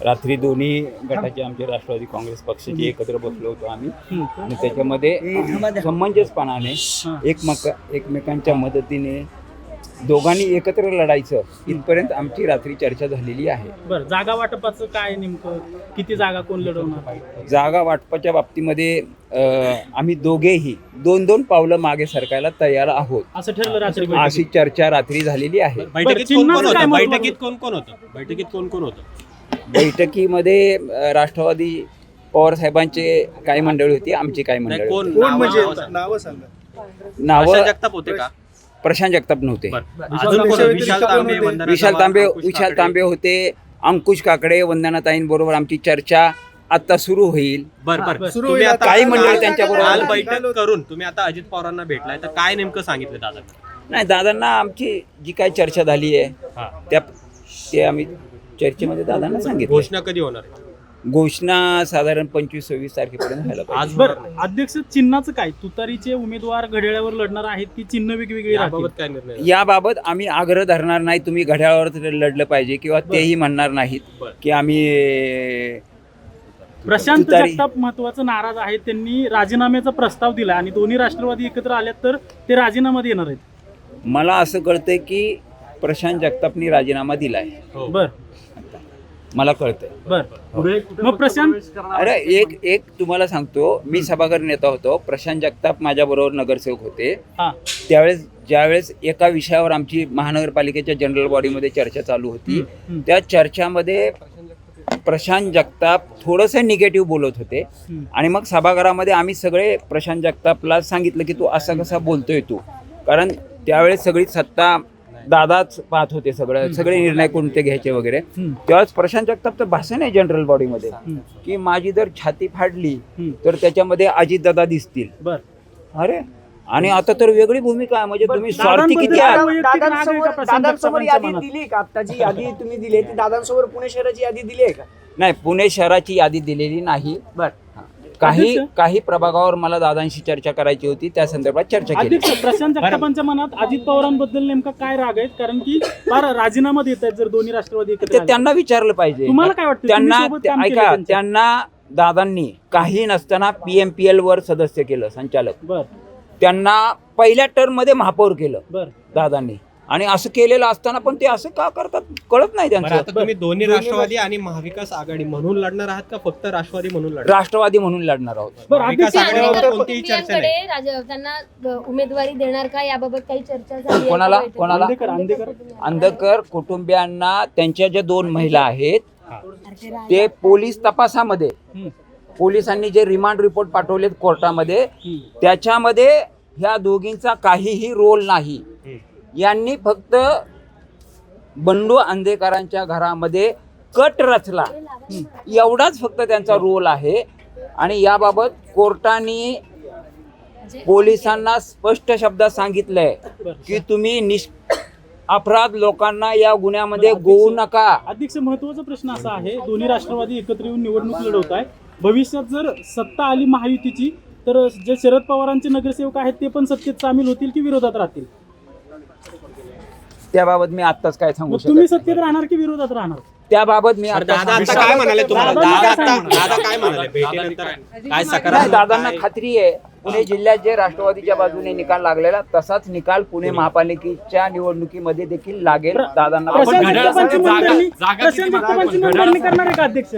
रात्री दोन्ही गटाचे आमचे राष्ट्रवादी काँग्रेस पक्षाचे एकत्र बसलो होतो आम्ही आणि त्याच्यामध्ये समंजसपणाने एकमेकांच्या मदतीने दोघांनी एकत्र लढायचं इथपर्यंत आमची रात्री चर्चा झालेली आहे. बरं, जागा वाटपाचं काय नेमकं, किती जागा कोण लढवणार? जागा वाटपाच्या बाबतीमध्ये आम्ही दोघेही 2-2 पावलं मागे सरकायला तयार आहोत असं ठरलं रात्री अशी चर्चा रात्री झालेली आहे. बैठकीत कोण कोण होतं? बैठकीमध्ये राष्ट्रवादी पवार साहेबांचे काही मंडळी होती, आमची काही मंडळी होती. नावं जगताप होते का? प्रशांत जगताप नव्हते. विशाल तांबे होते, अंकुश काकडे, वंदनाताईंबरोबर आमची चर्चा आता सुरू होईल. काही मंडळी त्यांच्याबरोबर बैठक करून तुम्ही आता अजित पवारांना भेटलाय तर काय नेमकं सांगितलं दादा? नाही, दादांना आमची जी काही चर्चा झाली आहे ते आम्ही चर्चेमध्ये दादांना सांगितलं. घोषणा कधी होणार आहे? घोषणा साधारण 25-26 तारखेपर्यंत व्हायला पाहिजे. बरं, अध्यक्ष चिन्हाचं काय? तुतारीचे उमेदवार घड्याळावर लढणार आहेत की चिन्ह वेगवेगळी याबाबत काय निर्णय? याबाबत आम्ही आग्रह धरणार नाही तुम्ही घड्याळावर लढलं पाहिजे किंवा तेही म्हणणार नाहीत की आम्ही. प्रशांत जगताप महत्वाचं नाराज आहेत, त्यांनी राजीनाम्याचा प्रस्ताव दिला आणि दोन्ही राष्ट्रवादी एकत्र आल्यात तर ते राजीनामा देणार आहेत. मला असं कळतंय की प्रशांत जगतापनी राजीनामा दिलाय. बर, मला कळतंय. बर, मग प्रशांत अरे एक तुम्हाला सांगतो, मी सभागृह नेता होतो, प्रशांत जगताप माझ्या बरोबर नगरसेवक होते. त्यावेळेस ज्यावेळेस एका विषयावर आमची महानगरपालिकेच्या जनरल बॉडीमध्ये चर्चा चालू होती, त्या चर्चामध्ये प्रशांत जगताप थोडंसं निगेटिव्ह बोलत होते आणि मग सभागृहामध्ये आम्ही सगळे प्रशांत जगतापला सांगितलं की तू असा कसा बोलतोय तू, कारण त्यावेळेस सगळी सत्ता दादाच पाहत होते, सगळे निर्णय कोणते घ्यायचे वगैरे. तेव्हाच प्रशांत जगतापचं भाषण आहे जनरल बॉडीमध्ये की माझी जर छाती फाडली तर त्याच्यामध्ये अजितदादा दिसतील. अरे, आणि आता तर वेगळी भूमिका आहे, म्हणजे तुम्ही स्वार्थी किती आहात. दादांसमोर यादी दिली का? आत्ताची यादी तुम्ही दिली ती दादांसमोर पुणे शहराची यादी दिली आहे का? नाही, पुणे शहराची यादी दिलेली नाही. काही प्रभागावर मला दादांशी चर्चा करायची होती, त्या संदर्भात चर्चा केली. प्रशांत जगतापांच्या मनात अजित पवारांबद्दल नेमका काय राग आहेत? कारण की राजीनामा देत आहेत जर दोन्ही राष्ट्रवादी एकत्र ते त्यांना विचारलं पाहिजे. तुम्हाला काय वाटतं? त्यांना त्यांना दादांनी काही नसताना PMPL वर सदस्य केलं, संचालक. त्यांना पहिल्या टर्म मध्ये महापौर केलं दादांनी, आणि असं केलेलं असताना पण ते असं का करतात कळत नाही त्यांचं. आता तुम्ही दोन्ही राष्ट्रवादी आणि महाविकास आघाडी म्हणून लढणार आहात का फक्त राष्ट्रवादी म्हणून लढणार? राष्ट्रवादी म्हणून लढणार आहोत. महाविकास आघाडीवर कोणतीही चर्चा नाही. त्यांना उमेदवारी देणार का याबाबत काही चर्चा झाली? कोणाला? अंधकर कुटुंबियांना त्यांच्या ज्या 2 महिला आहेत ते पोलीस तपासामध्ये, पोलिसांनी जे रिमांड रिपोर्ट पाठवलेत कोर्टामध्ये, त्याच्यामध्ये ह्या दोघींचा काहीही रोल नाही. यांनी फक्त बंडू अंधेकरांच्या घरामध्ये कट रचला, एवढाच फक्त त्यांचा रोल आहे. आणि याबाबत कोर्टाने पोलिसांना स्पष्ट शब्दात सांगितलंय की तुम्ही अपराध लोकांना या गुन्ह्यामध्ये गोवू नका. अध्यक्ष, महत्वाचा प्रश्न असा आहे, दोन्ही राष्ट्रवादी एकत्र येऊन निवडणूक लढवत आहे. भविष्यात जर सत्ता आली महायुतीची तर जे शरद पवारांचे नगरसेवक आहेत ते पण सत्तेत सामील होतील की विरोधात राहतील? त्याबाबत मी आत्ताच काय सांगू शकत. तुम्ही सत्तेत राहणार की विरोधात राहणार? त्याबाबत मी दादा आता काय म्हणाले तुम्हाला? दादा काय म्हणाले भेटीनंतर? काय सकारात्मक? दादांना खात्री आहे पुणे जिल्ह्यात जे राष्ट्रवादीच्या बाजूने निकाल लागलेला तसाच निकाल पुणे महापालिकेच्या निवडणुकीमध्ये देखील लागेल. दादांना अध्यक्ष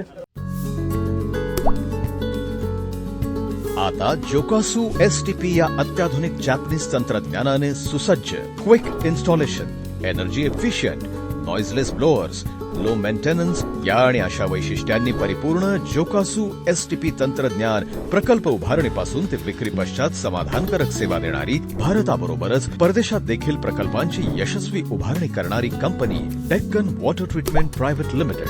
आता जोकासू STP या अत्याधुनिक जॅपनीज तंत्रज्ञानाने सुसज्ज, quick installation, energy efficient, noiseless blowers, low maintenance या आणि अशा वैशिष्ट्यांनी परिपूर्ण जोकासू STP तंत्रज्ञान प्रकल्प उभारणीपासून ते विक्री पश्चात समाधानकारक सेवा देणारी, भारताबरोबरच परदेशात देखील प्रकल्पांची यशस्वी उभारणी करणारी company Deccan water treatment private limited.